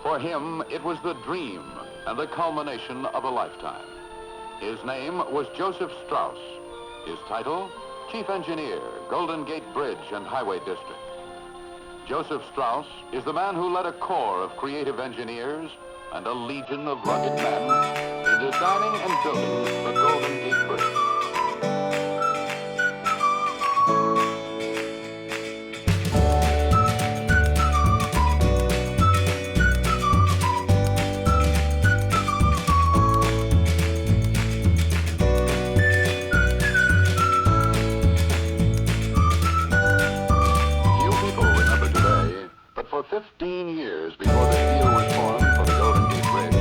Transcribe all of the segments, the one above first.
For him, it was the dream and the culmination of a lifetime. His name was Joseph Strauss. His title, Chief Engineer, Golden Gate Bridge and Highway District. Joseph Strauss is the man who led a corps of creative engineers and a legion of rugged men in designing and building the Golden Gate Bridge. For 15 years before the steel was formed for the Golden Gate Bridge,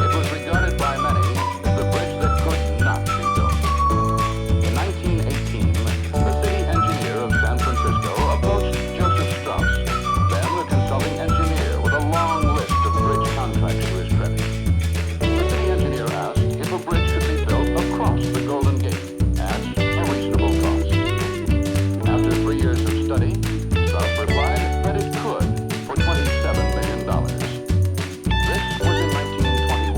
it was regarded by many as the bridge that could not be built. In 1918, the city engineer of San Francisco approached Joseph Strauss, then a consulting engineer with a long list of bridge contracts to his credit. The city engineer asked if a bridge could be built across the Golden Gate at a reasonable cost. After 3 years of study, Strauss replied that it could. $27 million. This was in 1921.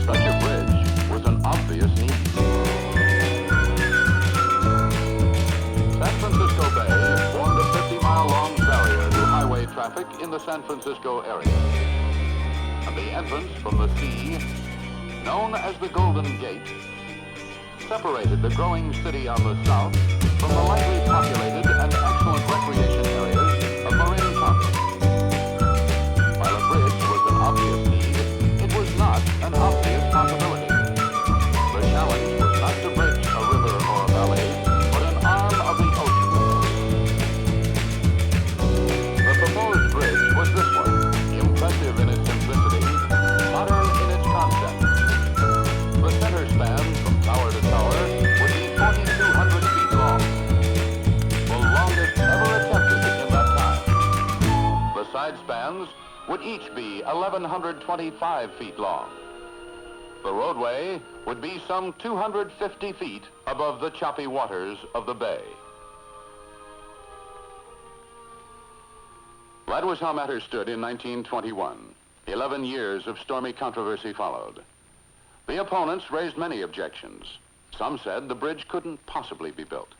Such a bridge was an obvious need. San Francisco Bay formed a 50-mile-long barrier to highway traffic in the San Francisco area. And the entrance from the sea, known as the Golden Gate, separated the growing city on the south from the lightly populated and excellent recreation areas of Marin County. While a bridge was an obvious need, it was not an obvious possibility. The challenge was not to bridge a river or a valley, but an arm of the ocean. The proposed bridge was this one, impressive in its simplicity, modern in its concept. The center span from tower to tower would be 4,200 feet long, the longest ever attempted in that time. The side spans would each be 1,125 feet long. The roadway would be some 250 feet above the choppy waters of the bay. That was how matters stood in 1921. 11 years of stormy controversy followed. The opponents raised many objections. Some said the bridge couldn't possibly be built.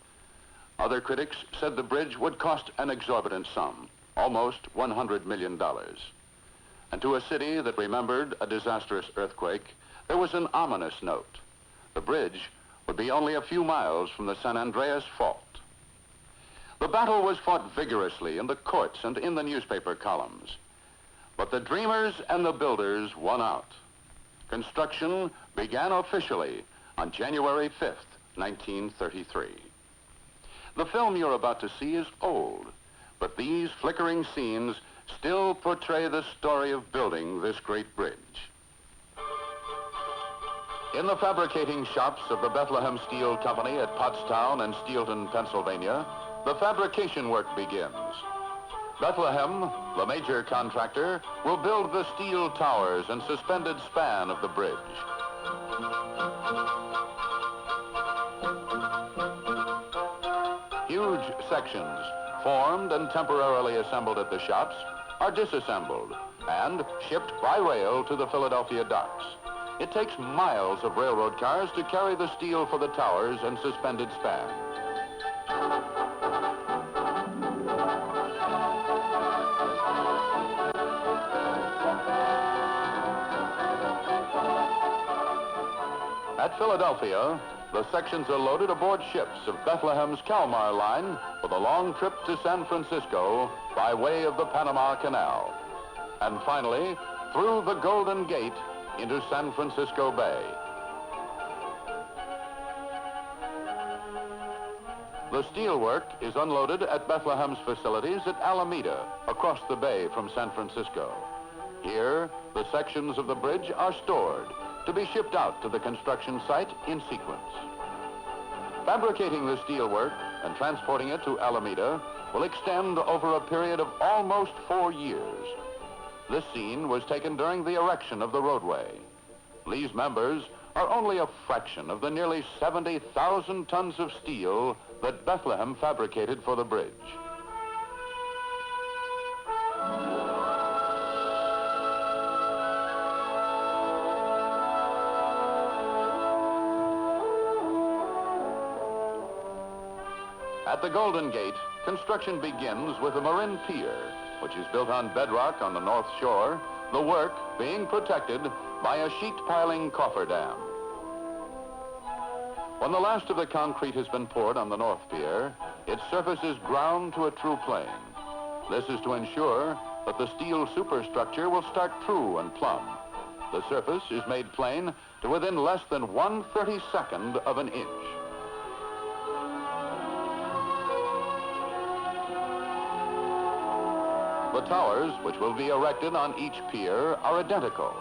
Other critics said the bridge would cost an exorbitant sum, almost $100 million. And to a city that remembered a disastrous earthquake, there was an ominous note. The bridge would be only a few miles from the San Andreas Fault. The battle was fought vigorously in the courts and in the newspaper columns. But the dreamers and the builders won out. Construction began officially on January 5th, 1933. The film you're about to see is old, but these flickering scenes still portray the story of building this great bridge. In the fabricating shops of the Bethlehem Steel Company at Pottstown and Steelton, Pennsylvania, the fabrication work begins. Bethlehem, the major contractor, will build the steel towers and suspended span of the bridge. Huge sections, formed and temporarily assembled at the shops, are disassembled and shipped by rail to the Philadelphia docks. It takes miles of railroad cars to carry the steel for the towers and suspended span. At Philadelphia, the sections are loaded aboard ships of Bethlehem's Kalmar Line for the long trip to San Francisco by way of the Panama Canal. And finally, through the Golden Gate into San Francisco Bay. The steelwork is unloaded at Bethlehem's facilities at Alameda, across the bay from San Francisco. Here, the sections of the bridge are stored to be shipped out to the construction site in sequence. Fabricating the steelwork and transporting it to Alameda will extend over a period of almost 4 years. This scene was taken during the erection of the roadway. Lee's members are only a fraction of the nearly 70,000 tons of steel that Bethlehem fabricated for the bridge. At the Golden Gate, construction begins with the Marin Pier, which is built on bedrock on the north shore, the work being protected by a sheet piling cofferdam. When the last of the concrete has been poured on the North Pier, its surface is ground to a true plane. This is to ensure that the steel superstructure will start true and plumb. The surface is made plane to within less than 1/32 of an inch. The towers, which will be erected on each pier, are identical.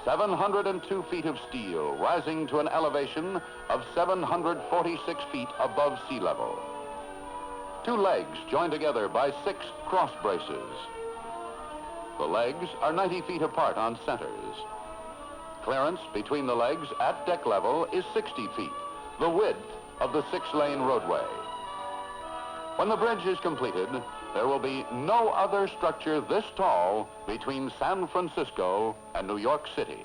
702 feet of steel rising to an elevation of 746 feet above sea level. 2 legs joined together by 6 cross braces. The legs are 90 feet apart on centers. Clearance between the legs at deck level is 60 feet, the width of the 6-lane roadway. When the bridge is completed, there will be no other structure this tall between San Francisco and New York City.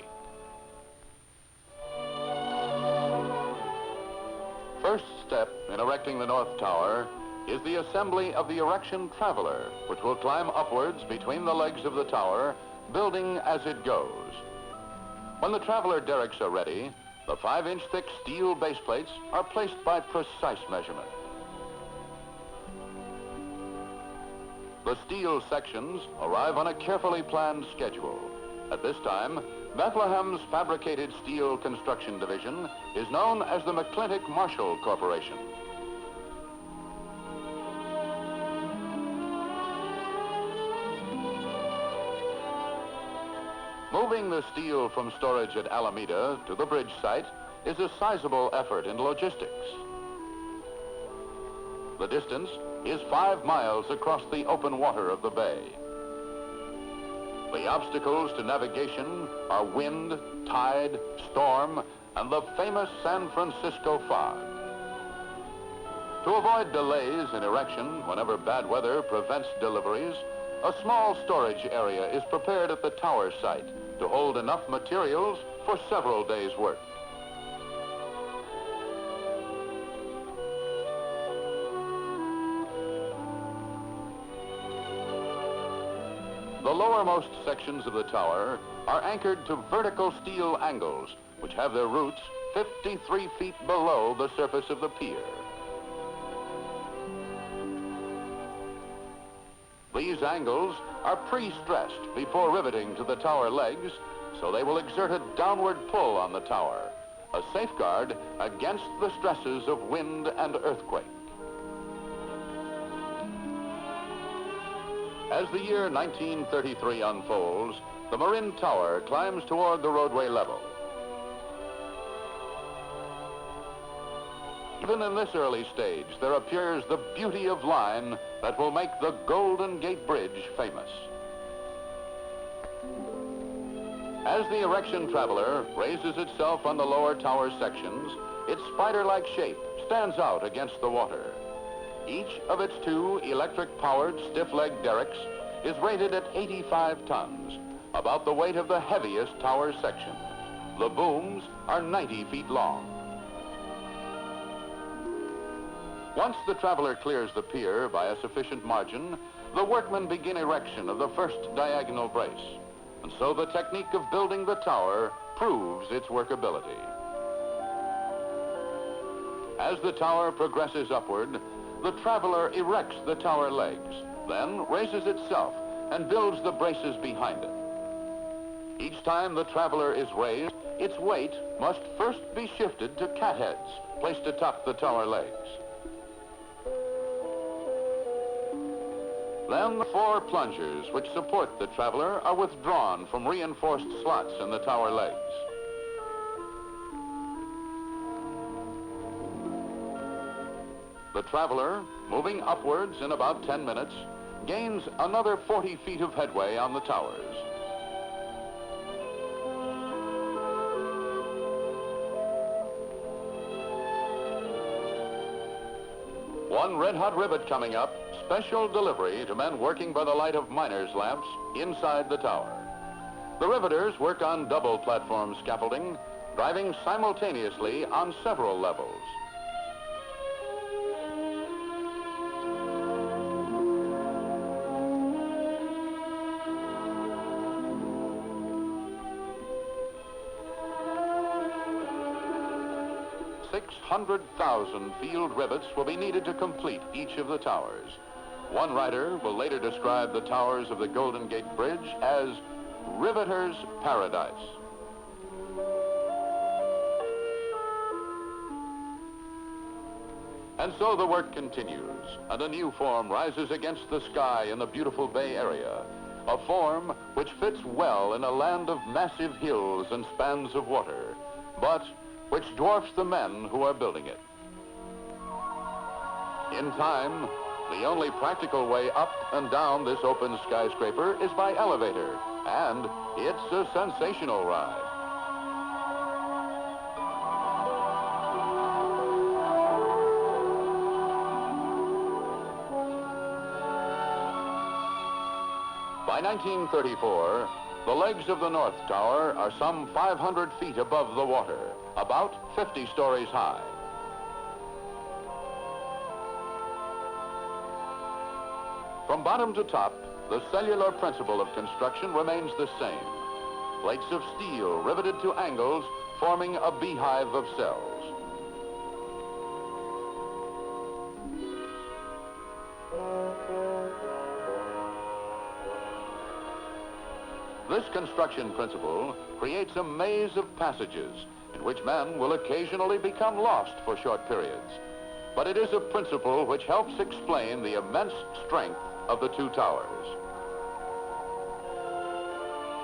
First step in erecting the North Tower is the assembly of the erection traveler, which will climb upwards between the legs of the tower, building as it goes. When the traveler derricks are ready, the 5-inch thick steel base plates are placed by precise measurement. The steel sections arrive on a carefully planned schedule. At this time, Bethlehem's Fabricated Steel Construction Division is known as the McClintock Marshall Corporation. Moving the steel from storage at Alameda to the bridge site is a sizable effort in logistics. The distance is 5 miles across the open water of the bay. The obstacles to navigation are wind, tide, storm, and the famous San Francisco fog. To avoid delays in erection whenever bad weather prevents deliveries, a small storage area is prepared at the tower site to hold enough materials for several days' work. The lowermost sections of the tower are anchored to vertical steel angles, which have their roots 53 feet below the surface of the pier. These angles are pre-stressed before riveting to the tower legs, so they will exert a downward pull on the tower, a safeguard against the stresses of wind and earthquake. As the year 1933 unfolds, the Marin Tower climbs toward the roadway level. Even in this early stage, there appears the beauty of line that will make the Golden Gate Bridge famous. As the erection traveler raises itself on the lower tower sections, its spider-like shape stands out against the water. Each of its 2 electric-powered stiff-leg derricks is rated at 85 tons, about the weight of the heaviest tower section. The booms are 90 feet long. Once the traveler clears the pier by a sufficient margin, the workmen begin erection of the first diagonal brace. And so the technique of building the tower proves its workability. As the tower progresses upward, the traveler erects the tower legs, then raises itself and builds the braces behind it. Each time the traveler is raised, its weight must first be shifted to catheads placed atop the tower legs. Then the 4 plungers which support the traveler are withdrawn from reinforced slots in the tower legs. The traveler, moving upwards in about 10 minutes, gains another 40 feet of headway on the towers. One red-hot rivet coming up, special delivery to men working by the light of miners' lamps inside the tower. The riveters work on double platform scaffolding, driving simultaneously on several levels. 100,000 field rivets will be needed to complete each of the towers. One writer will later describe the towers of the Golden Gate Bridge as riveter's paradise. And so the work continues, and a new form rises against the sky in the beautiful Bay Area, a form which fits well in a land of massive hills and spans of water, but which dwarfs the men who are building it. In time, the only practical way up and down this open skyscraper is by elevator, and it's a sensational ride. By 1934, the legs of the North Tower are some 500 feet above the water, about 50 stories high. From bottom to top, the cellular principle of construction remains the same. Plates of steel riveted to angles, forming a beehive of cells. This construction principle creates a maze of passages in which men will occasionally become lost for short periods. But it is a principle which helps explain the immense strength of the two towers.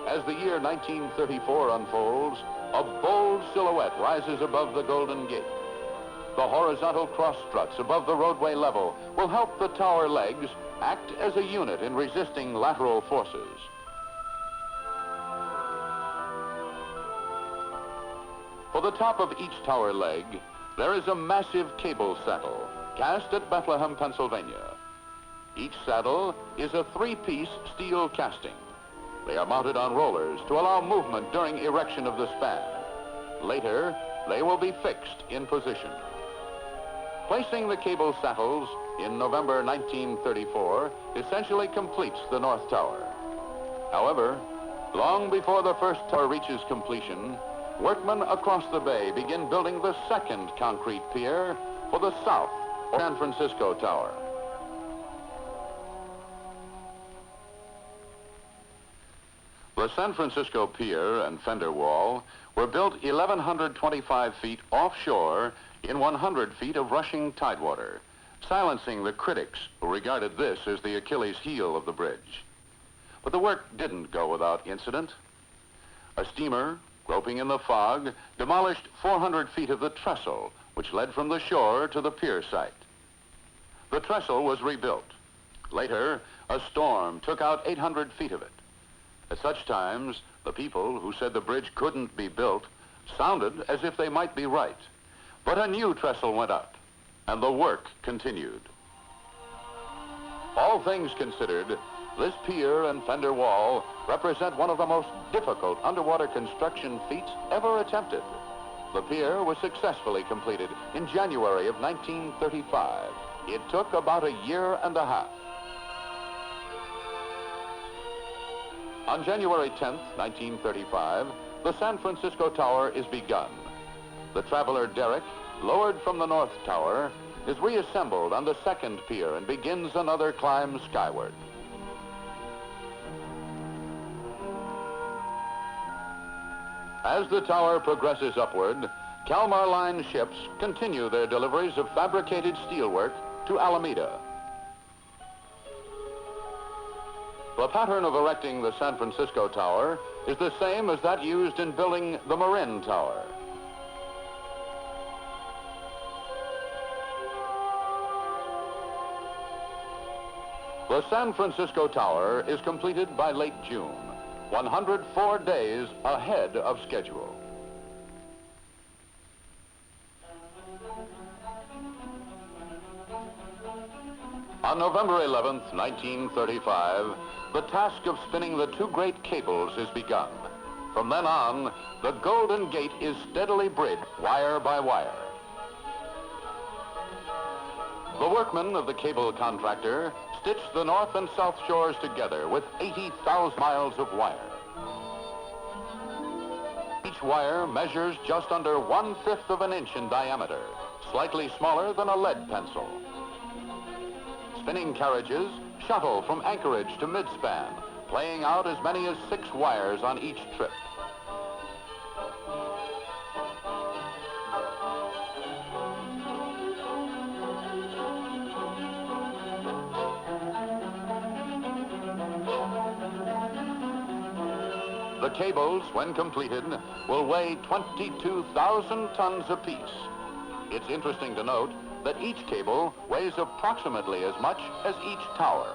As the year 1934 unfolds, a bold silhouette rises above the Golden Gate. The horizontal cross struts above the roadway level will help the tower legs act as a unit in resisting lateral forces. For the top of each tower leg, there is a massive cable saddle cast at Bethlehem, Pennsylvania. Each saddle is a three-piece steel casting. They are mounted on rollers to allow movement during erection of the span. Later, they will be fixed in position. Placing the cable saddles in November 1934 essentially completes the North Tower. However, long before the first tower reaches completion, workmen across the bay begin building the second concrete pier for the South or San Francisco Tower. The San Francisco Pier and fender wall were built 1,125 feet offshore in 100 feet of rushing tidewater, silencing the critics who regarded this as the Achilles heel of the bridge. But the work didn't go without incident. A steamer, groping in the fog, demolished 400 feet of the trestle, which led from the shore to the pier site. The trestle was rebuilt. Later, a storm took out 800 feet of it. At such times, the people who said the bridge couldn't be built sounded as if they might be right. But a new trestle went up, and the work continued. All things considered, this pier and fender wall represent one of the most difficult underwater construction feats ever attempted. The pier was successfully completed in January of 1935. It took about a year and a half. On January 10th, 1935, the San Francisco Tower is begun. The traveler derrick, lowered from the North Tower, is reassembled on the second pier and begins another climb skyward. As the tower progresses upward, Kalmar Line ships continue their deliveries of fabricated steelwork to Alameda. The pattern of erecting the San Francisco Tower is the same as that used in building the Marin Tower. The San Francisco Tower is completed by late June, 104 days ahead of schedule. On November 11th, 1935, the task of spinning the two great cables is begun. From then on, the Golden Gate is steadily bridged wire by wire. The workmen of the cable contractor stitch the north and south shores together with 80,000 miles of wire. Each wire measures just under 1/5 of an inch in diameter, slightly smaller than a lead pencil. Spinning carriages shuttle from anchorage to midspan, playing out as many as 6 wires on each trip. The cables, when completed, will weigh 22,000 tons apiece. It's interesting to note that each cable weighs approximately as much as each tower.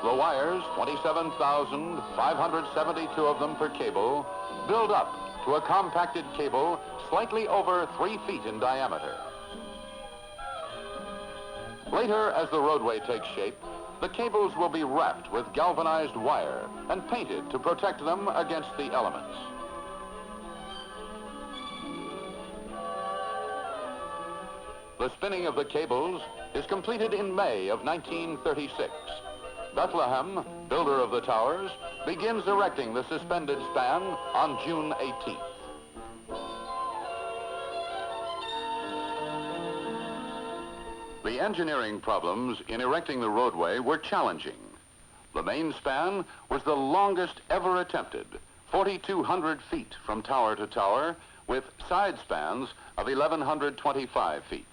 The wires, 27,572 of them per cable, build up to a compacted cable slightly over 3 feet in diameter. Later, as the roadway takes shape, the cables will be wrapped with galvanized wire and painted to protect them against the elements. The spinning of the cables is completed in May of 1936. Bethlehem, builder of the towers, begins erecting the suspended span on June 18th. The engineering problems in erecting the roadway were challenging. The main span was the longest ever attempted, 4,200 feet from tower to tower, with side spans of 1,125 feet.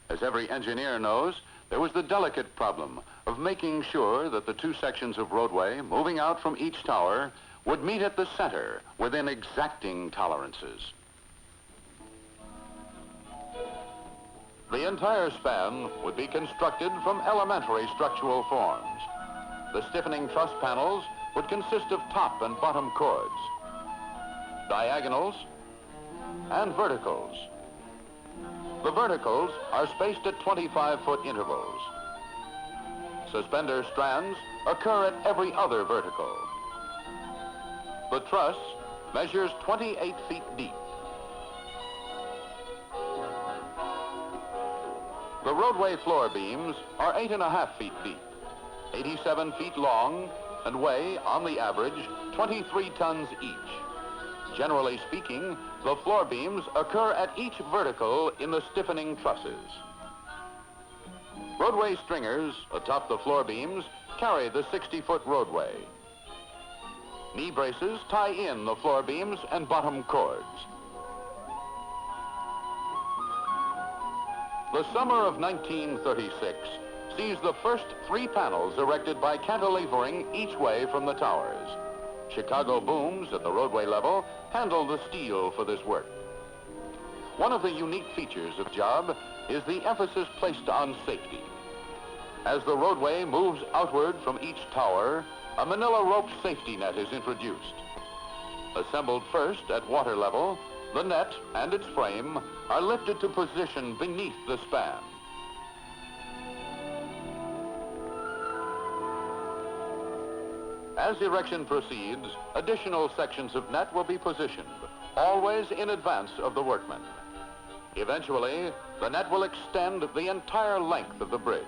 As every engineer knows, there was the delicate problem of making sure that the 2 sections of roadway moving out from each tower would meet at the center within exacting tolerances. The entire span would be constructed from elementary structural forms. The stiffening truss panels would consist of top and bottom chords, diagonals, and verticals. The verticals are spaced at 25-foot intervals. Suspender strands occur at every other vertical. The truss measures 28 feet deep. The roadway floor beams are 8.5 feet deep, 87 feet long, and weigh, on the average, 23 tons each. Generally speaking, the floor beams occur at each vertical in the stiffening trusses. Roadway stringers atop the floor beams carry the 60-foot roadway. Knee braces tie in the floor beams and bottom chords. The summer of 1936 sees the first 3 panels erected by cantilevering each way from the towers. Chicago booms at the roadway level handle the steel for this work. One of the unique features of the job is the emphasis placed on safety. As the roadway moves outward from each tower, a manila rope safety net is introduced. Assembled first at water level, the net and its frame are lifted to position beneath the span. As erection proceeds, additional sections of net will be positioned, always in advance of the workmen. Eventually, the net will extend the entire length of the bridge.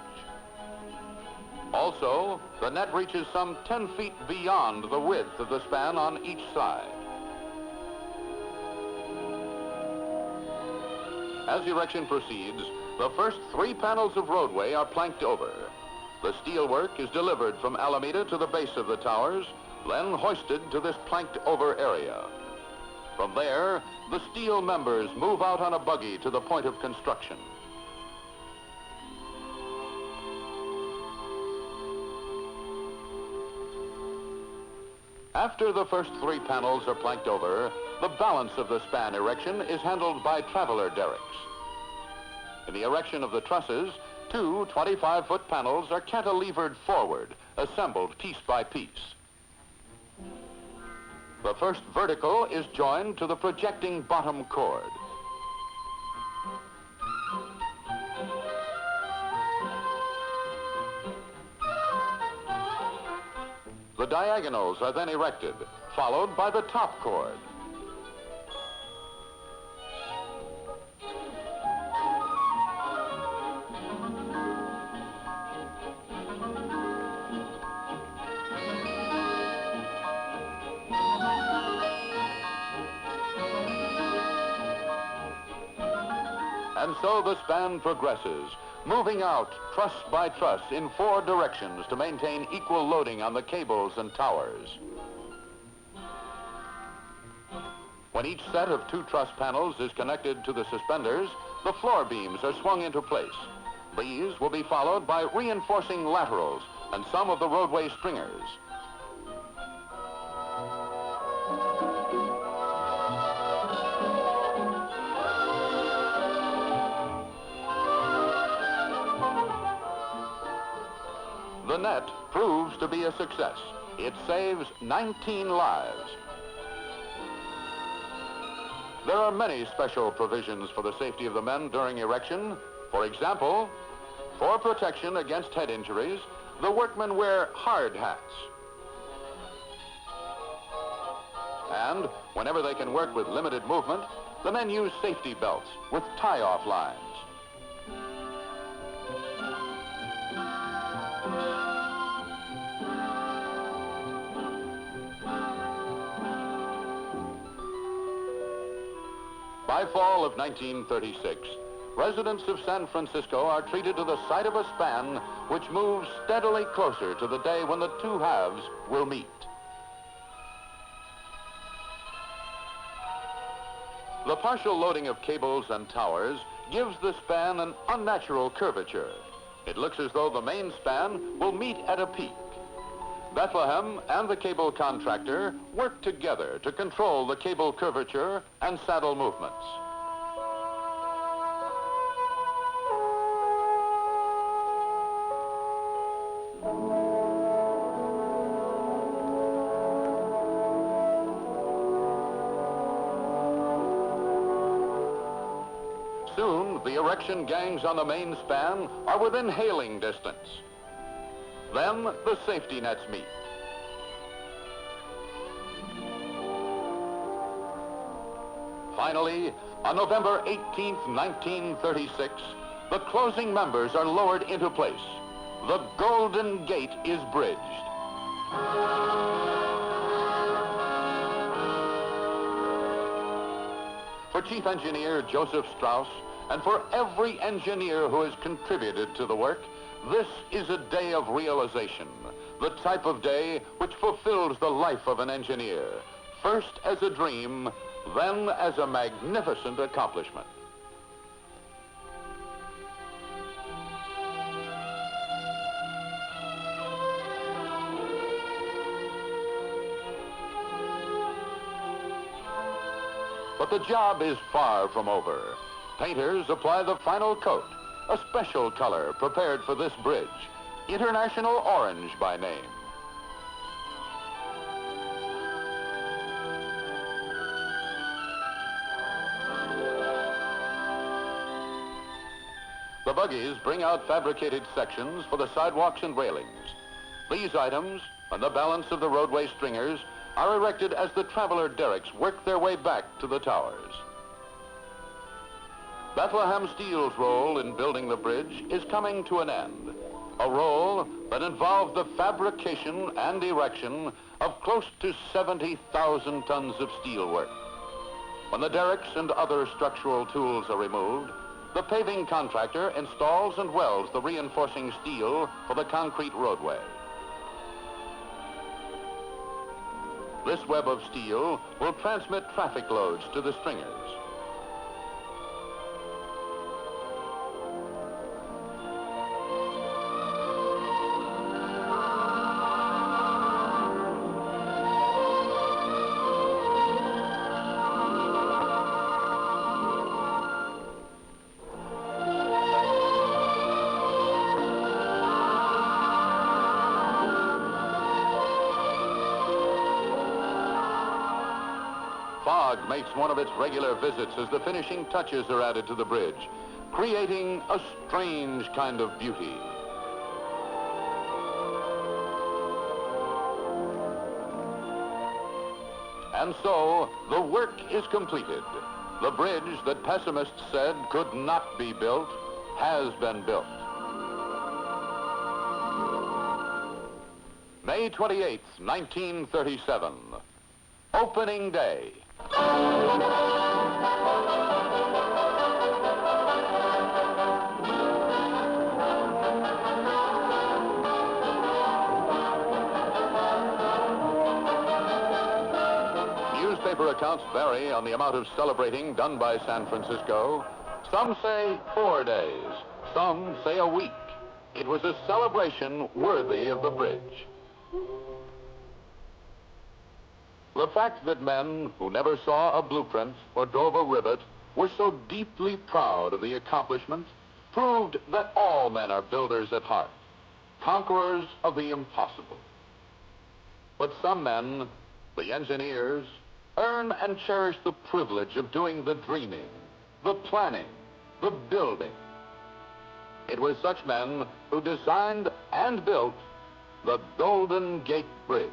Also, the net reaches some 10 feet beyond the width of the span on each side. As erection proceeds, the first 3 panels of roadway are planked over. The steelwork is delivered from Alameda to the base of the towers, then hoisted to this planked over area. From there, the steel members move out on a buggy to the point of construction. After the first 3 panels are planked over, the balance of the span erection is handled by traveler derricks. In the erection of the trusses, 2 25-foot panels are cantilevered forward, assembled piece by piece. The first vertical is joined to the projecting bottom chord. The diagonals are then erected, followed by the top chord. so the span progresses, moving out truss by truss in 4 directions to maintain equal loading on the cables and towers. When each set of 2 truss panels is connected to the suspenders, the floor beams are swung into place. These will be followed by reinforcing laterals and some of the roadway stringers. The net proves to be a success. It saves 19 lives. There are many special provisions for the safety of the men during erection. For example, for protection against head injuries, the workmen wear hard hats. And whenever they can work with limited movement, the men use safety belts with tie-off lines. By fall of 1936, residents of San Francisco are treated to the sight of a span which moves steadily closer to the day when the 2 halves will meet. The partial loading of cables and towers gives the span an unnatural curvature. It looks as though the main span will meet at a peak. Bethlehem and the cable contractor work together to control the cable curvature and saddle movements. Soon, the erection gangs on the main span are within hailing distance. Then the safety nets meet. Finally, on November 18th, 1936, the closing members are lowered into place. The Golden Gate is bridged. For Chief Engineer Joseph Strauss, and for every engineer who has contributed to the work, this is a day of realization, the type of day which fulfills the life of an engineer, first as a dream, then as a magnificent accomplishment. But the job is far from over. Painters apply the final coat, a special color prepared for this bridge, International Orange by name. The buggies bring out fabricated sections for the sidewalks and railings. These items, and the balance of the roadway stringers, are erected as the traveler derricks work their way back to the towers. Bethlehem Steel's role in building the bridge is coming to an end, a role that involved the fabrication and erection of close to 70,000 tons of steel work. When the derricks and other structural tools are removed, the paving contractor installs and welds the reinforcing steel for the concrete roadway. This web of steel will transmit traffic loads to the stringers. Fog makes one of its regular visits as the finishing touches are added to the bridge, creating a strange kind of beauty. And so, the work is completed. The bridge that pessimists said could not be built has been built. May 28th, 1937, opening day. newspaper accounts vary on the amount of celebrating done by San Francisco. Some say 4 days, some say a week. It was a celebration worthy of the bridge. The fact that men who never saw a blueprint or drove a rivet were so deeply proud of the accomplishment proved that all men are builders at heart, conquerors of the impossible. But some men, the engineers, earn and cherish the privilege of doing the dreaming, the planning, the building. It was such men who designed and built the Golden Gate Bridge.